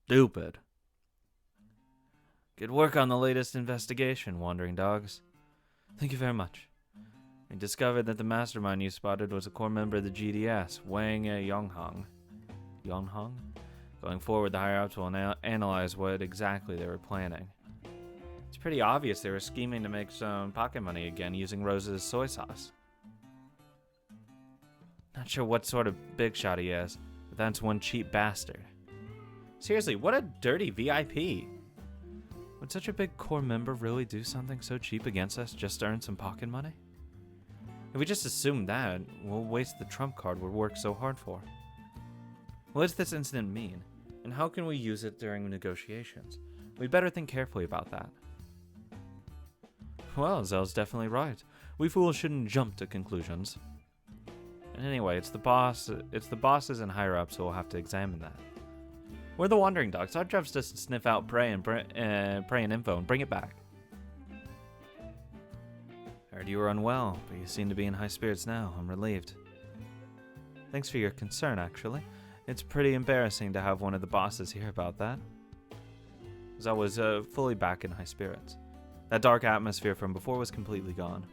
Stupid. Good work on the latest investigation, Wandering Dogs. Thank you very much. We discovered that the mastermind you spotted was a core member of the GDS, Wang Yonghong. Yonghong? Going forward, the higher-ups will analyze what exactly they were planning. It's pretty obvious they were scheming to make some pocket money again using Rose's soy sauce. Not sure what sort of big shot he is, but that's one cheap bastard. Seriously, what a dirty VIP. Would such a big core member really do something so cheap against us just to earn some pocket money? If we just assume that, we'll waste the trump card we worked so hard for. What does this incident mean, and how can we use it during negotiations? We'd better think carefully about that. Well, Zell's definitely right. We fools shouldn't jump to conclusions. And anyway, it's the bosses and higher-ups who will have to examine that. We're the Wandering Dogs. Our job's just to sniff out prey and info and bring it back. Heard you were unwell, but you seem to be in high spirits now. I'm relieved. Thanks for your concern, actually. It's pretty embarrassing to have one of the bosses hear about that. Zell was fully back in high spirits. That dark atmosphere from before was completely gone.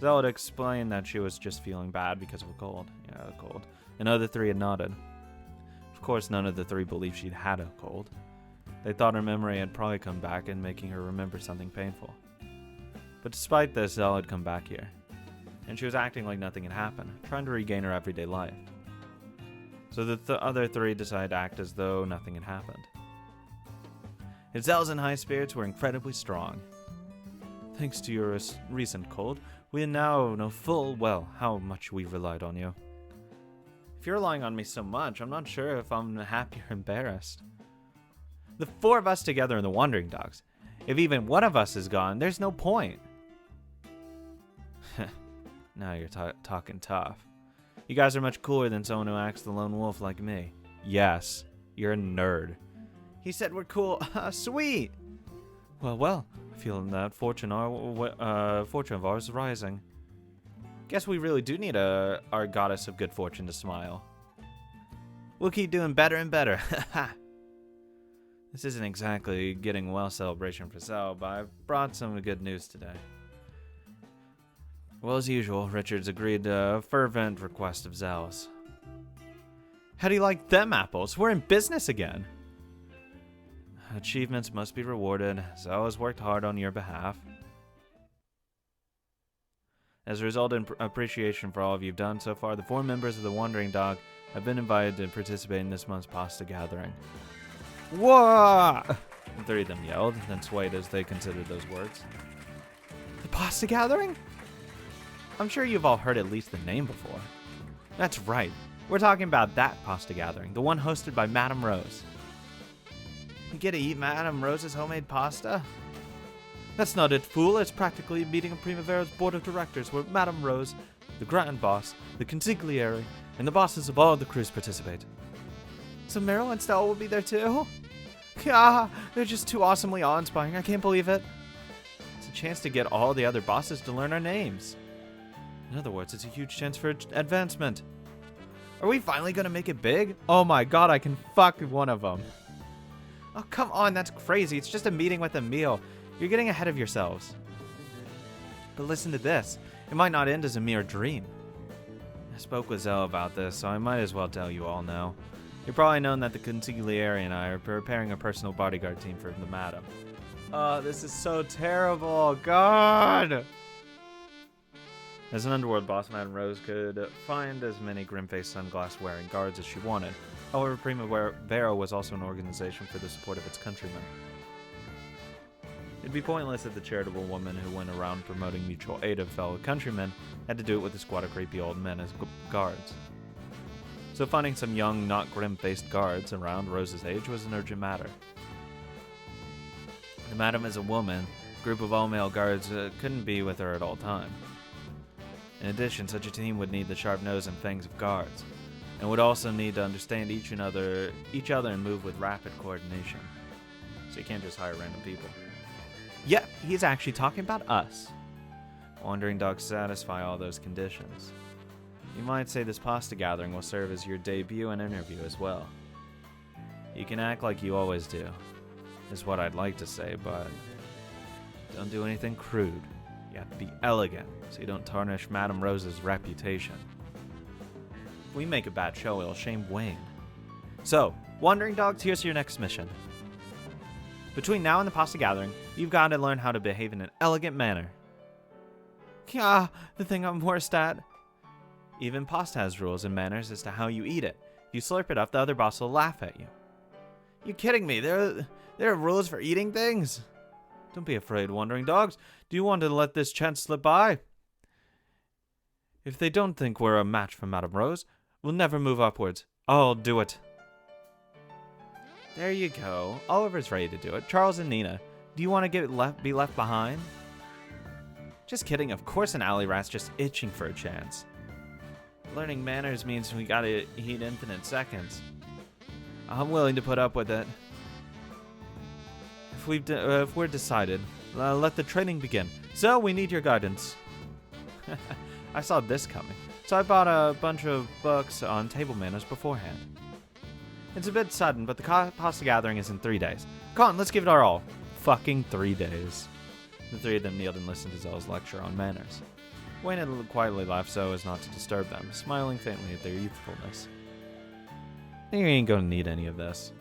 Zell had explained that she was just feeling bad because of a cold. Yeah, a cold. And the other three had nodded. Of course, none of the three believed she'd had a cold. They thought her memory had probably come back and making her remember something painful. But despite this, Zell had come back here. And she was acting like nothing had happened, trying to regain her everyday life. So the other three decided to act as though nothing had happened. If Zell's in high spirits, we're incredibly strong. Thanks to your recent cold, we now know full well how much we relied on you. If you're relying on me so much, I'm not sure if I'm happy or embarrassed. The four of us together in the Wandering Dogs. If even one of us is gone, there's no point. Now you're talking tough. You guys are much cooler than someone who acts the lone wolf like me. Yes, you're a nerd. He said we're cool. Sweet. Well, feeling that fortune of ours is rising. Guess we really do need our goddess of good fortune to smile. We'll keep doing better and better. This isn't exactly getting well celebration for Zell, but I've brought some good news today. Well, as usual, Richard's agreed to a fervent request of Zell's. How do you like them apples? We're in business again. Achievements must be rewarded. Zell has worked hard on your behalf. As a result in appreciation for all of you've done so far, the 4 members of the Wandering Dog have been invited to participate in this month's pasta gathering. Whoa! 3 of them yelled, then swayed as they considered those words. The pasta gathering? I'm sure you've all heard at least the name before. That's right. We're talking about that pasta gathering, the one hosted by Madame Rose. You get to eat Madame Rose's homemade pasta? That's not it, fool. It's practically a meeting of Primavera's board of directors where Madame Rose, the Grand Boss, the Consigliere, and the bosses of all the crews participate. So Meryl and Stella will be there too? Yeah, they're just too awesomely awe-inspiring. I can't believe it. It's a chance to get all the other bosses to learn our names. In other words, it's a huge chance for advancement. Are we finally gonna make it big? Oh my god, I can fuck one of them. Oh, come on, that's crazy. It's just a meeting with a meal. You're getting ahead of yourselves. But listen to this. It might not end as a mere dream. I spoke with Zell about this, so I might as well tell you all now. You've probably known that the Consigliere and I are preparing a personal bodyguard team for the Madam. Oh, this is so terrible. God! As an underworld boss, Madame Rose could find as many grim-faced sunglass-wearing guards as she wanted. However, Primavera was also an organization for the support of its countrymen. It'd be pointless if the charitable woman who went around promoting mutual aid of fellow countrymen had to do it with a squad of creepy old men as guards. So finding some young, not grim-faced guards around Rose's age was an urgent matter. The Madam is a woman. A group of all-male guards couldn't be with her at all times. In addition, such a team would need the sharp nose and fangs of guards, and would also need to understand each other and move with rapid coordination. So you can't just hire random people. Yep, he's actually talking about us. Wandering Dogs satisfy all those conditions. You might say this pasta gathering will serve as your debut and interview as well. You can act like you always do, is what I'd like to say, but don't do anything crude. You have to be elegant, so you don't tarnish Madame Rose's reputation. If we make a bad show, it'll shame Wayne. So, Wandering Dogs, here's your next mission. Between now and the pasta gathering, you've got to learn how to behave in an elegant manner. Yeah, the thing I'm worst at. Even pasta has rules and manners as to how you eat it. If you slurp it up, the other boss will laugh at you. You kidding me? There are rules for eating things? Don't be afraid, Wandering Dogs. Do you want to let this chance slip by? If they don't think we're a match for Madame Rose, we'll never move upwards. I'll do it. There you go. Oliver's ready to do it. Charles and Nina, do you want to be left behind? Just kidding. Of course an alley rat's just itching for a chance. Learning manners means we gotta eat infinite seconds. I'm willing to put up with it. If we're decided, let the training begin. So we need your guidance. I saw this coming, so I bought a bunch of books on table manners beforehand. It's a bit sudden, but the pasta gathering is in 3 days. Come on, let's give it our all. Fucking 3 days. The three of them kneeled and listened to Zell's lecture on manners. Wayne had quietly laughed so as not to disturb them, smiling faintly at their youthfulness. You ain't gonna need any of this.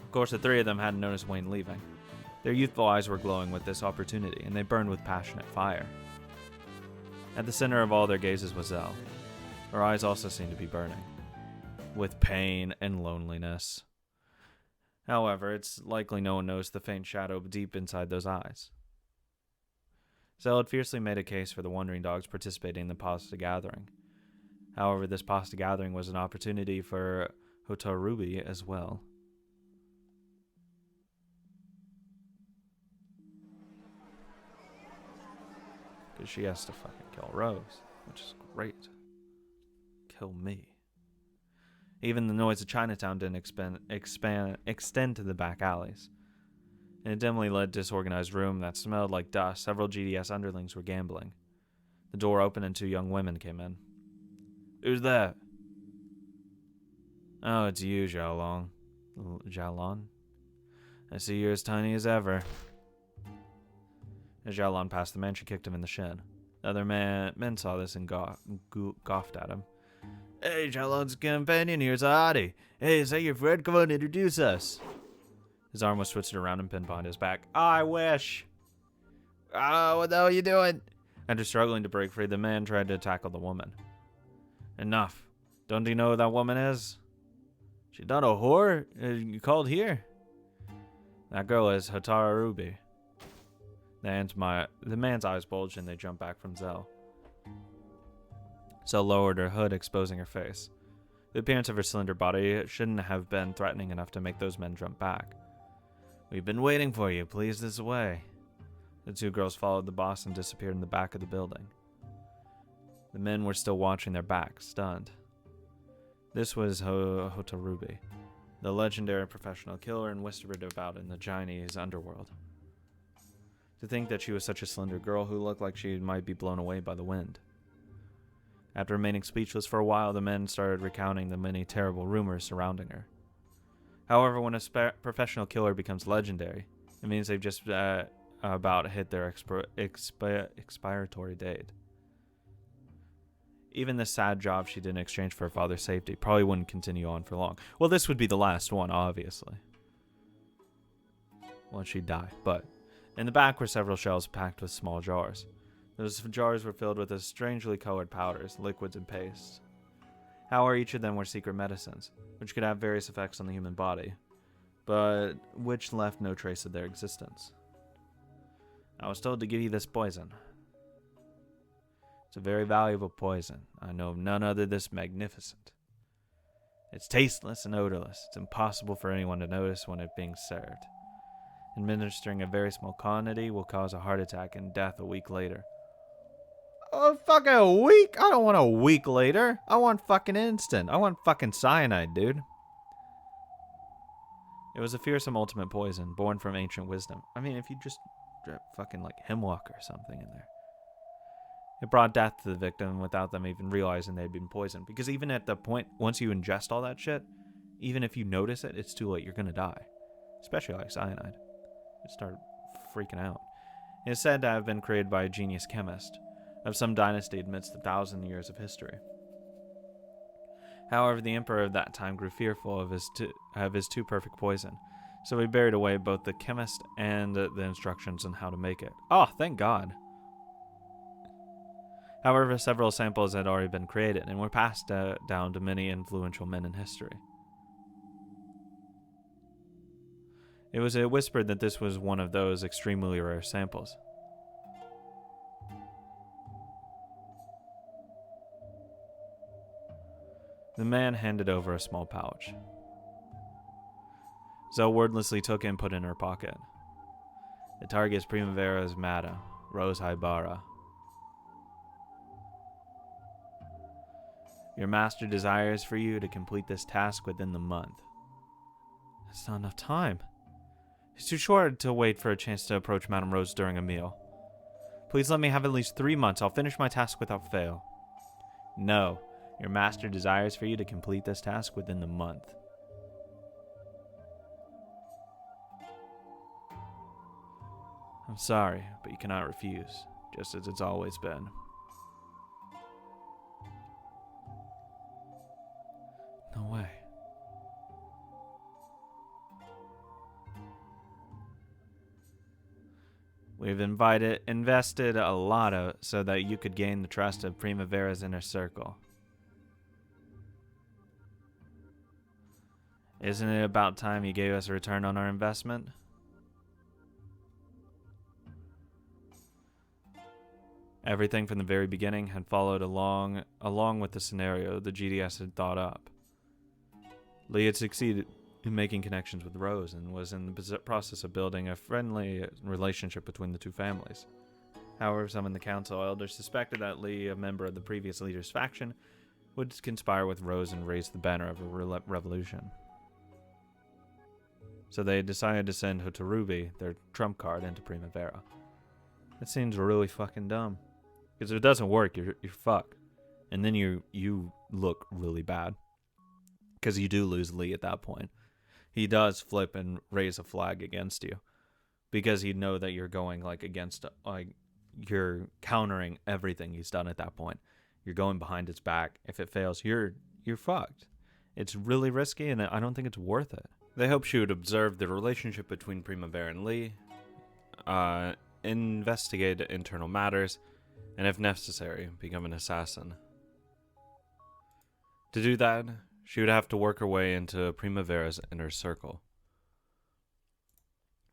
Of course, the three of them hadn't noticed Wayne leaving. Their youthful eyes were glowing with this opportunity, and they burned with passionate fire. At the center of all their gazes was Zell. Her eyes also seemed to be burning, with pain and loneliness. However, it's likely no one knows the faint shadow deep inside those eyes. Zell had fiercely made a case for the Wandering Dogs participating in the pasta gathering. However, this pasta gathering was an opportunity for Hotarubi as well. Because she has to fucking kill Rose, which is great. Kill me. Even the noise of Chinatown didn't extend to the back alleys. In a dimly lit, disorganized room that smelled like dust, several GDS underlings were gambling. The door opened and two young women came in. Who's that? Oh, it's you, Xiaolong. Xiaolon? I see you're as tiny as ever. As Xiaolon passed the man, she kicked him in the shin. The other men saw this and scoffed at him. Hey, Xiaolon's companion here's Adi. Hey, is that your friend? Come on, introduce us. His arm was twisted around and pinned behind his back. I wish. Oh, what the hell are you doing? After struggling to break free, the man tried to tackle the woman. Enough. Don't you know who that woman is? She done a whore? You called here? That girl is Hotarubi. The man's eyes bulged and they jumped back from Zell. Zell lowered her hood, exposing her face. The appearance of her slender body shouldn't have been threatening enough to make those men jump back. We've been waiting for you. Please this way. The two girls followed the boss and disappeared in the back of the building. The men were still watching their backs, stunned. This was Hotarubi, the legendary professional killer and whispered about in the Chinese underworld. To think that she was such a slender girl who looked like she might be blown away by the wind. After remaining speechless for a while, the men started recounting the many terrible rumors surrounding her. However, when a professional killer becomes legendary, it means they've just about hit their expiratory date. Even the sad job she did in exchange for her father's safety probably wouldn't continue on for long. Well, this would be the last one, obviously. Once she'd die. But in the back were several shelves packed with small jars. Those jars were filled with strangely colored powders, liquids, and pastes. However, each of them were secret medicines, which could have various effects on the human body, but which left no trace of their existence. I was told to give you this poison. It's a very valuable poison. I know of none other this magnificent. It's tasteless and odorless. It's impossible for anyone to notice when it's being served. Administering a very small quantity will cause a heart attack and death a week later. Oh, fucking a week? I don't want a week later. I want fucking instant. I want fucking cyanide, dude. It was a fearsome ultimate poison, born from ancient wisdom. I mean, if you just drip fucking like hemlock or something in there. It brought death to the victim without them even realizing they'd been poisoned. Because even at the point, once you ingest all that shit, even if you notice it, it's too late. You're gonna die. Especially like cyanide. You start freaking out. It is said to have been created by a genius chemist of some dynasty amidst 1,000 years of history. However, the emperor of that time grew fearful of his too perfect poison, so he buried away both the chemist and the instructions on how to make it. Oh, thank God. However, several samples had already been created and were passed down to many influential men in history. It was whispered that this was one of those extremely rare samples. The man handed over a small pouch. Zell wordlessly took it and put it in her pocket. The target is Primavera's Mata, Rose Haibara. Your master desires for you to complete this task within the month. That's not enough time. It's too short to wait for a chance to approach Madame Rose during a meal. Please let me have at least 3 months. I'll finish my task without fail. No, your master desires for you to complete this task within the month. I'm sorry, but you cannot refuse, just as it's always been. No way. We've invested a lot so that you could gain the trust of Primavera's inner circle. Isn't it about time you gave us a return on our investment? Everything from the very beginning had followed along with the scenario the GDS had thought up. Lee had succeeded in making connections with Rose and was in the process of building a friendly relationship between the two families. However, some in the council elders suspected that Lee, a member of the previous leader's faction, would conspire with Rose and raise the banner of a revolution. So they decided to send Hotarubi, their trump card, into Primavera. That seems really fucking dumb. Because if it doesn't work, you're fucked. And then you look really bad. Because you do lose Lee at that point. He does flip and raise a flag against you. Because he'd know that you're going against, you're countering everything he's done at that point. You're going behind his back. If it fails, you're fucked. It's really risky, and I don't think it's worth it. They hoped she would observe the relationship between Primavera and Lee, investigate internal matters, and if necessary, become an assassin. To do that, she would have to work her way into Primavera's inner circle.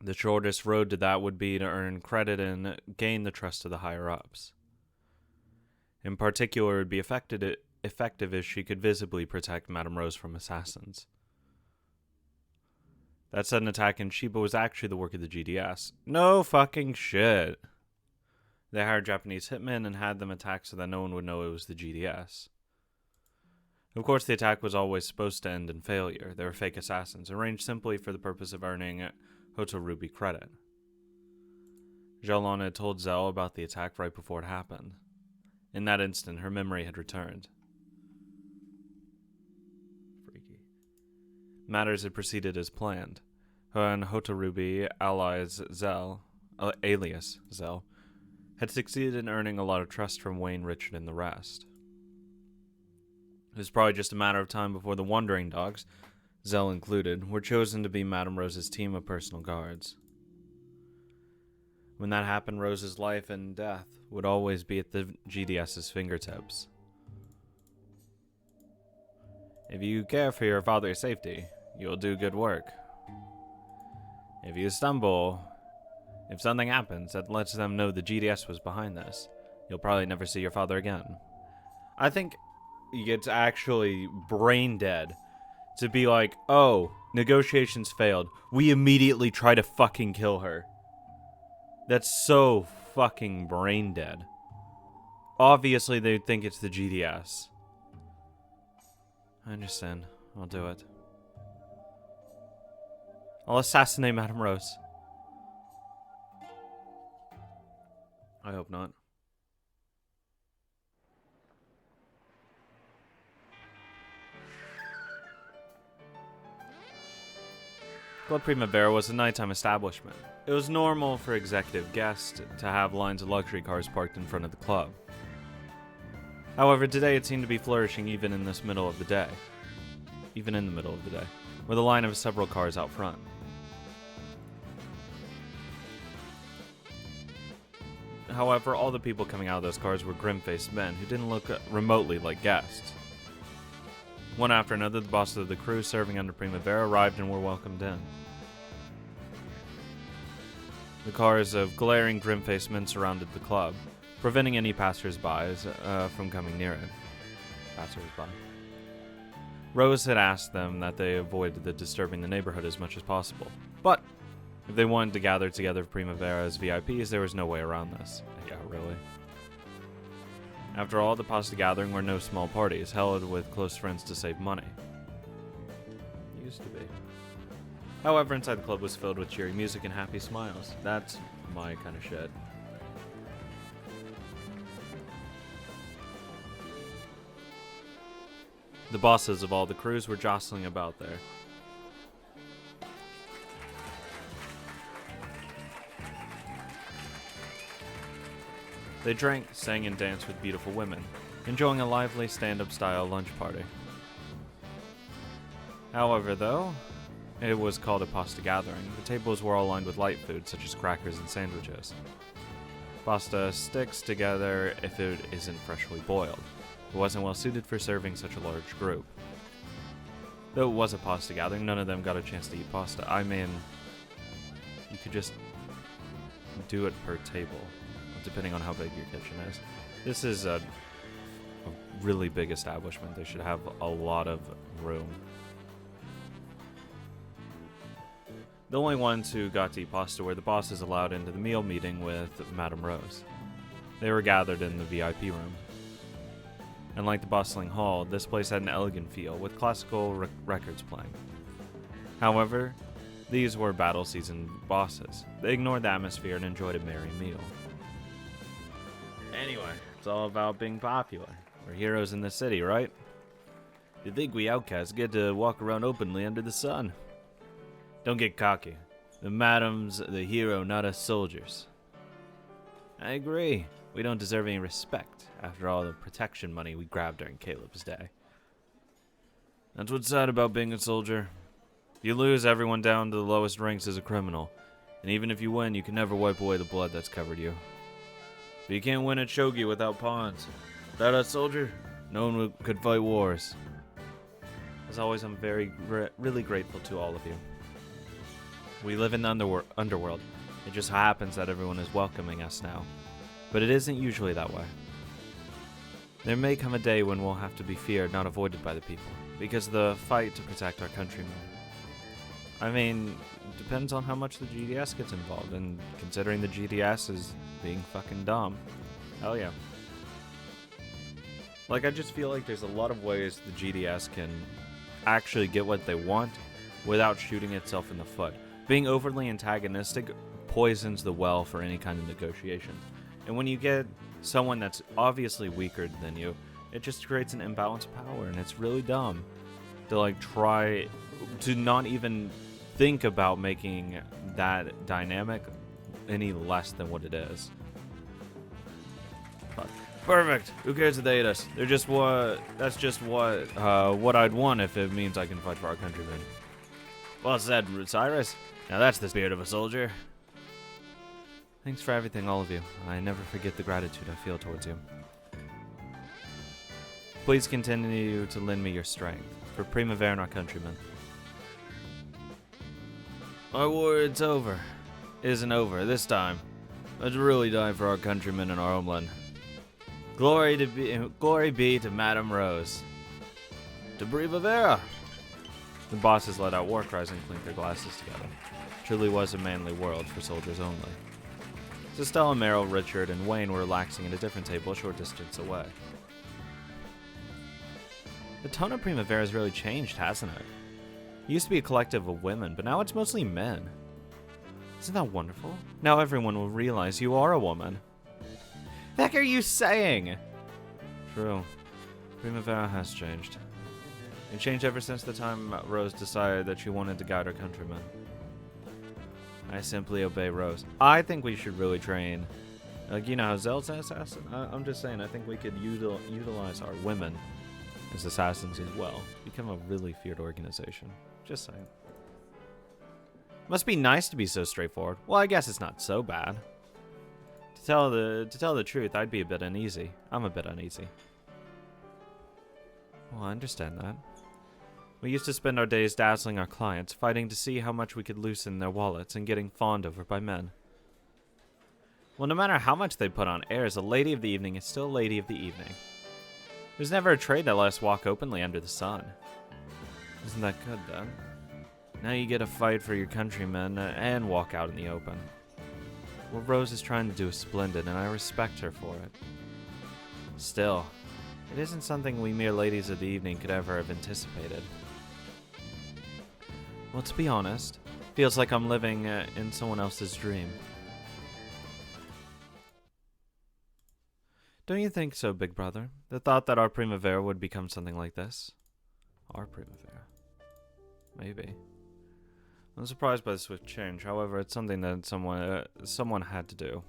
The shortest road to that would be to earn credit and gain the trust of the higher-ups. In particular, it would be effective if she could visibly protect Madame Rose from assassins. That sudden attack in Shiba was actually the work of the GDS. No fucking shit. They hired Japanese hitmen and had them attack so that no one would know it was the GDS. Of course, the attack was always supposed to end in failure. They were fake assassins, arranged simply for the purpose of earning Hotarubi credit. Jalon had told Zell about the attack right before it happened. In that instant, her memory had returned. Freaky. Matters had proceeded as planned. Her and Hotarubi, alias Zell, alias Zell, had succeeded in earning a lot of trust from Wayne, Richard, and the rest. It was probably just a matter of time before the Wandering Dogs, Zell included, were chosen to be Madame Rose's team of personal guards. When that happened, Rose's life and death would always be at the GDS's fingertips. If you care for your father's safety, you'll do good work. If you stumble, if something happens that lets them know the GDS was behind this, you'll probably never see your father again. I think it's actually brain dead to be like, oh, negotiations failed. We immediately try to fucking kill her. That's so fucking brain dead. Obviously, they think it's the GDS. I understand. I'll do it. I'll assassinate Madame Rose. I hope not. Club Primavera was a nighttime establishment. It was normal for executive guests to have lines of luxury cars parked in front of the club. However, today it seemed to be flourishing even in the middle of the day, with a line of several cars out front. However, all the people coming out of those cars were grim-faced men who didn't look remotely like guests. One after another, the bosses of the crew serving under Primavera arrived and were welcomed in. The cars of glaring, grim-faced men surrounded the club, preventing any passers-by from coming near it. Passers-by. Rose had asked them that they avoid disturbing the neighborhood as much as possible, but if they wanted to gather together for Primavera as VIPs, there was no way around this. Yeah, really. After all, the pasta gathering were no small parties, held with close friends to save money. Used to be. However, inside the club was filled with cheery music and happy smiles. That's my kind of shit. The bosses of all the crews were jostling about there. They drank, sang, and danced with beautiful women, enjoying a lively stand-up style lunch party. However, though it was called a pasta gathering, the tables were all lined with light food such as crackers and sandwiches. Pasta sticks together if it isn't freshly boiled. It wasn't well suited for serving such a large group. Though it was a pasta gathering, none of them got a chance to eat pasta. I mean, you could just do it per table, depending on how big your kitchen is. This is a really big establishment. They should have a lot of room. The only ones who got to eat pasta were the bosses allowed into the meal meeting with Madame Rose. They were gathered in the VIP room. And like the bustling hall, this place had an elegant feel, with classical records playing. However, these were battle-seasoned bosses. They ignored the atmosphere and enjoyed a merry meal. Anyway, it's all about being popular. We're heroes in the city, right? You think we outcasts get to walk around openly under the sun? Don't get cocky. The madam's the hero, not us soldiers. I agree. We don't deserve any respect after all the protection money we grabbed during Caleb's day. That's what's sad about being a soldier. If you lose, everyone down to the lowest ranks is a criminal. And even if you win, you can never wipe away the blood that's covered you. But you can't win at shogi without pawns. Without a soldier, no one could fight wars. As always, I'm really grateful to all of you. We live in the underworld. It just happens that everyone is welcoming us now. But it isn't usually that way. There may come a day when we'll have to be feared, not avoided by the people, because of the fight to protect our countrymen. I mean, it depends on how much the GDS gets involved, and considering the GDS is being fucking dumb, hell yeah. Like, I just feel like there's a lot of ways the GDS can actually get what they want without shooting itself in the foot. Being overly antagonistic poisons the well for any kind of negotiation. And when you get someone that's obviously weaker than you, it just creates an imbalance of power, and it's really dumb to like try to not even think about making that dynamic any less than what it is. But, perfect. Who cares if they hate us? They're just that's just what I'd want if it means I can fight for our countrymen. Well said, Cyrus. Now that's the spirit of a soldier. Thanks for everything, all of you. I never forget the gratitude I feel towards you. Please continue to lend me your strength for Primavera and our countrymen. Our war, it's over. It isn't over this time. Let's really die for our countrymen and our homeland. Glory be to Madame Rose. To Primavera! The bosses let out war cries and clinked their glasses together. Truly was a manly world for soldiers only. So Stella, Meryl, Richard, and Wayne were relaxing at a different table a short distance away. The tone of Primavera has really changed, hasn't it? It used to be a collective of women, but now it's mostly men. Isn't that wonderful? Now everyone will realize you are a woman. The heck are you saying? True. Primavera has changed. It changed ever since the time Rose decided that she wanted to guide her countrymen. I simply obey Rose. I think we should really train. Like, you know how Zel's an assassin? I'm just saying, I think we could utilize our women as assassins as well. Become a really feared organization. Just saying. Must be nice to be so straightforward. Well, I guess it's not so bad. To tell the truth, I'd be a bit uneasy. I'm a bit uneasy. Well, I understand that. We used to spend our days dazzling our clients, fighting to see how much we could loosen their wallets and getting fawned over by men. Well, no matter how much they put on airs, a lady of the evening is still a lady of the evening. There's never a trade that lets us walk openly under the sun. Isn't that good, then? Now you get to fight for your countrymen and walk out in the open. What Rose is trying to do is splendid, and I respect her for it. Still, it isn't something we mere ladies of the evening could ever have anticipated. Well, to be honest, feels like I'm living in someone else's dream. Don't you think so, big brother? The thought that our Primavera would become something like this? Our Primavera. Maybe. I'm surprised by the swift change. However, it's something that someone had to do.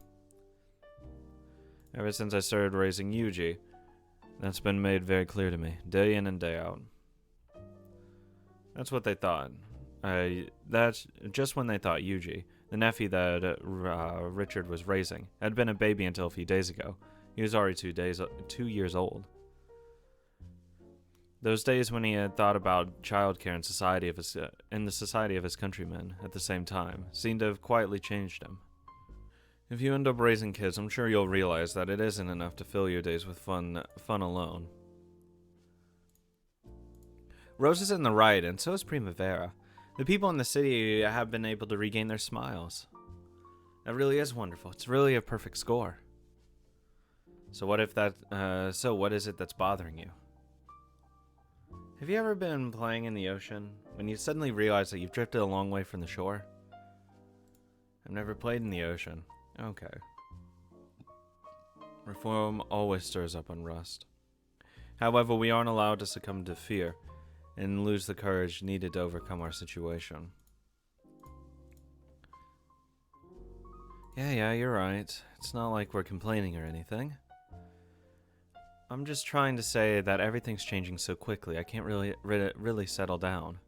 Ever since I started raising Yuji, that's been made very clear to me, day in and day out. That's what they thought. That's just when they thought Yuji, the nephew that Richard was raising, had been a baby until a few days ago. He was already 2 years old. Those days when he had thought about childcare in the society of his countrymen at the same time seemed to have quietly changed him. If you end up raising kids, I'm sure you'll realize that it isn't enough to fill your days with fun alone. Rose is in the right, and so is Primavera. The people in the city have been able to regain their smiles. That really is wonderful. It's really a perfect score. So what is it that's bothering you? Have you ever been playing in the ocean when you suddenly realize that you've drifted a long way from the shore? I've never played in the ocean. Okay. Reform always stirs up unrest. However, we aren't allowed to succumb to fear and lose the courage needed to overcome our situation. Yeah, you're right. It's not like we're complaining or anything. I'm just trying to say that everything's changing so quickly, I can't really settle down.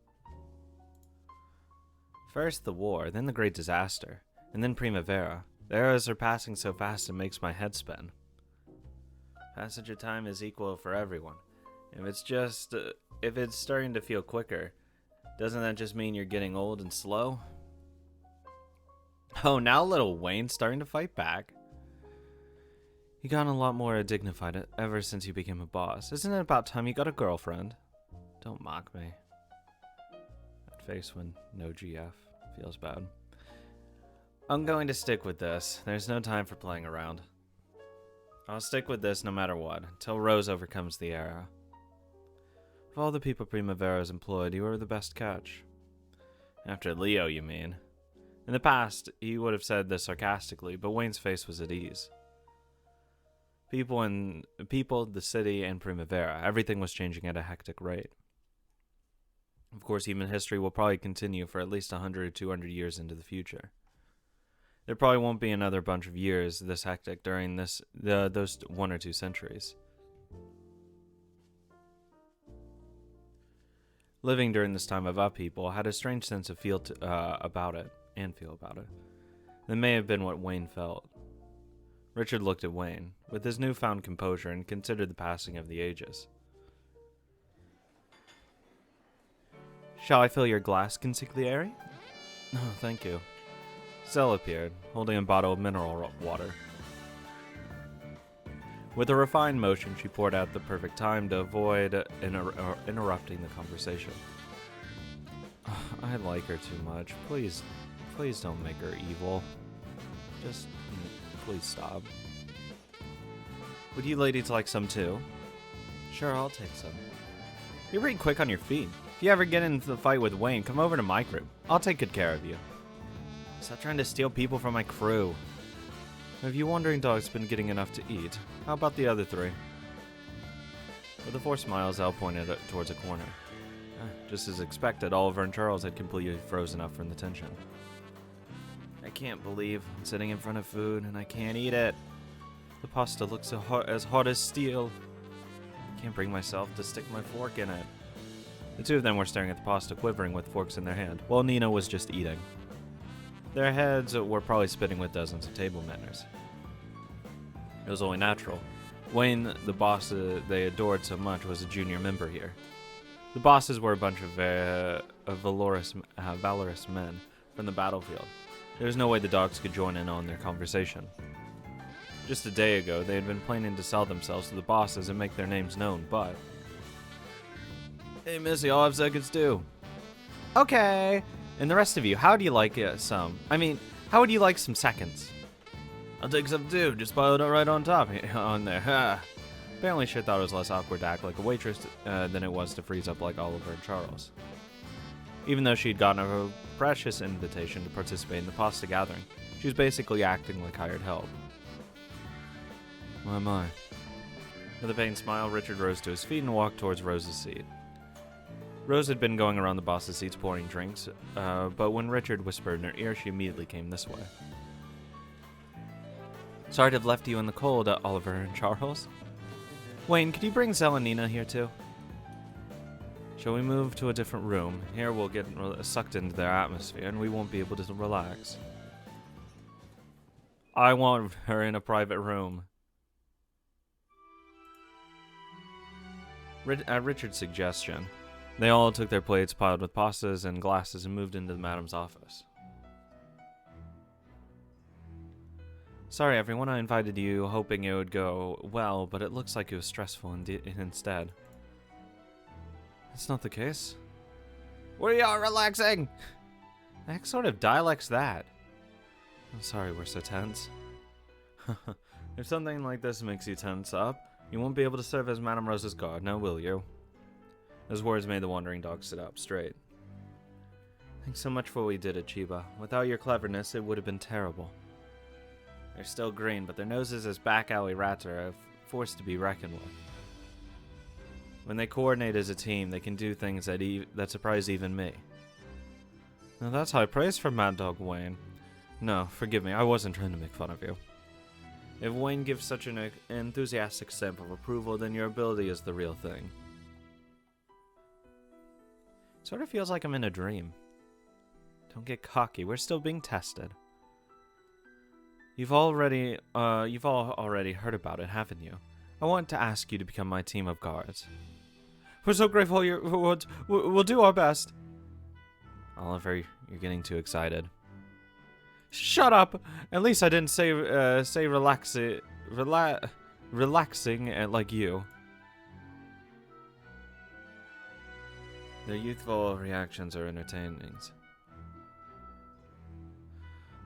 First the war, then the great disaster, and then Primavera. The eras are passing so fast it makes my head spin. Passage of time is equal for everyone. If it's starting to feel quicker, doesn't that just mean you're getting old and slow? Oh, now little Wayne's starting to fight back. You gotten a lot more dignified ever since you became a boss. Isn't it about time you got a girlfriend? Don't mock me. That face when no GF feels bad. I'm going to stick with this. There's no time for playing around. I'll stick with this no matter what, until Rose overcomes the era. Of all the people Primavera's employed, you are the best catch. After Leo, you mean? In the past, he would have said this sarcastically, but Wayne's face was at ease. People, the city, and Primavera, everything was changing at a hectic rate. Of course, human history will probably continue for at least 100 or 200 years into the future. There probably won't be another bunch of years this hectic during those 1 or 2 centuries. Living during this time of upheaval had a strange sense of feel about it. That may have been what Wayne felt. Richard looked at Wayne, with his newfound composure, and considered the passing of the ages. Shall I fill your glass, consigliere? Oh, thank you. Zell appeared, holding a bottle of mineral water. With a refined motion, she poured out at the perfect time to avoid interrupting the conversation. I like her too much. Please don't make her evil. Just, please stop. Would you ladies like some too? Sure, I'll take some. You're pretty quick on your feet. If you ever get into the fight with Wayne, come over to my crew. I'll take good care of you. Stop trying to steal people from my crew. Have you wandering dogs been getting enough to eat? How about the other 3? With a forced smile, Zell pointed towards a corner. Just as expected, Oliver and Charles had completely frozen up from the tension. can't believe I'm sitting in front of food and I can't eat it. The pasta looks so as hot as steel. I can't bring myself to stick my fork in it. The two of them were staring at the pasta, quivering with forks in their hand, while Nina was just eating. Their heads were probably spinning with dozens of table manners. It was only natural. Wayne, the boss they adored so much, was a junior member here. The bosses were a bunch of valorous men from the battlefield. There was no way the dogs could join in on their conversation. Just a day ago, they had been planning to sell themselves to the bosses and make their names known, but... Hey, Missy, I'll have seconds too. Okay. And the rest of you, how would you like how would you like some seconds? I'll take some too, just pile it right on top on there. Ha. Apparently she thought it was less awkward to act like a waitress than it was to freeze up like Oliver and Charles. Even though she'd gotten a precious invitation to participate in the pasta gathering, she was basically acting like hired help. My. With a pained smile, Richard rose to his feet and walked towards Rose's seat. Rose had been going around the boss's seats pouring drinks, but when Richard whispered in her ear, she immediately came this way. Sorry to have left you in the cold, Oliver and Charles. Wayne, could you bring Zell and Nina here too? Shall we move to a different room? Here we'll get sucked into their atmosphere and we won't be able to relax. I want her in a private room. At Richard's suggestion, they all took their plates piled with pastas and glasses and moved into the madam's office. Sorry everyone, I invited you hoping it would go well, but it looks like it was stressful instead. That's not the case. We are relaxing! The heck sort of dialect's that? I'm sorry we're so tense. If something like this makes you tense up, you won't be able to serve as Madame Rose's guard, now will you? Those words made the wandering dog sit up straight. Thanks so much for what we did at Chiba. Without your cleverness, it would have been terrible. They're still green, but their noses as back alley rats are a force to be reckoned with. When they coordinate as a team, they can do things that surprise even me. Now that's high praise for Mad Dog Wayne. No, forgive me, I wasn't trying to make fun of you. If Wayne gives such an enthusiastic stamp of approval, then your ability is the real thing. Sort of feels like I'm in a dream. Don't get cocky, we're still being tested. You've all already heard about it, haven't you? I want to ask you to become my team of guards. We're so grateful we'll do our best. Oliver, you're getting too excited. Shut up! At least I didn't say relaxing like you. Their youthful reactions are entertaining.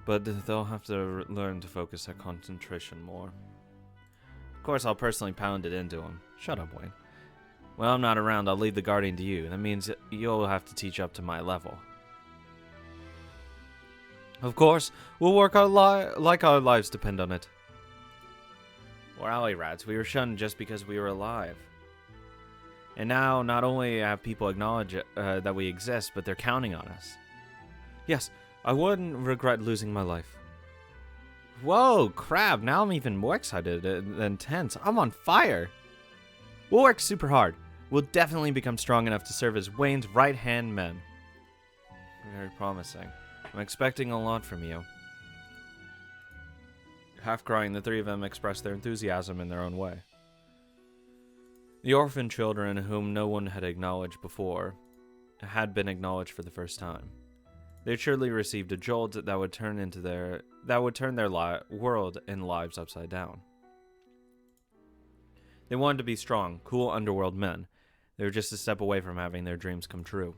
But they'll have to learn to focus their concentration more. Of course, I'll personally pound it into them. Shut up, Wayne. When I'm not around, I'll leave the guardian to you. That means you'll have to teach up to my level. Of course, we'll work like our lives depend on it. We're alley rats. We were shunned just because we were alive. And now, not only have people acknowledge that we exist, but they're counting on us. Yes, I wouldn't regret losing my life. Whoa, crap, now I'm even more excited than tense. I'm on fire. We'll work super hard. We'll definitely become strong enough to serve as Wayne's right-hand men. Very promising. I'm expecting a lot from you. Half crying, the three of them expressed their enthusiasm in their own way. The orphan children whom no one had acknowledged before had been acknowledged for the first time. They surely received a jolt that would turn their world and lives upside down. They wanted to be strong, cool underworld men. They were just a step away from having their dreams come true.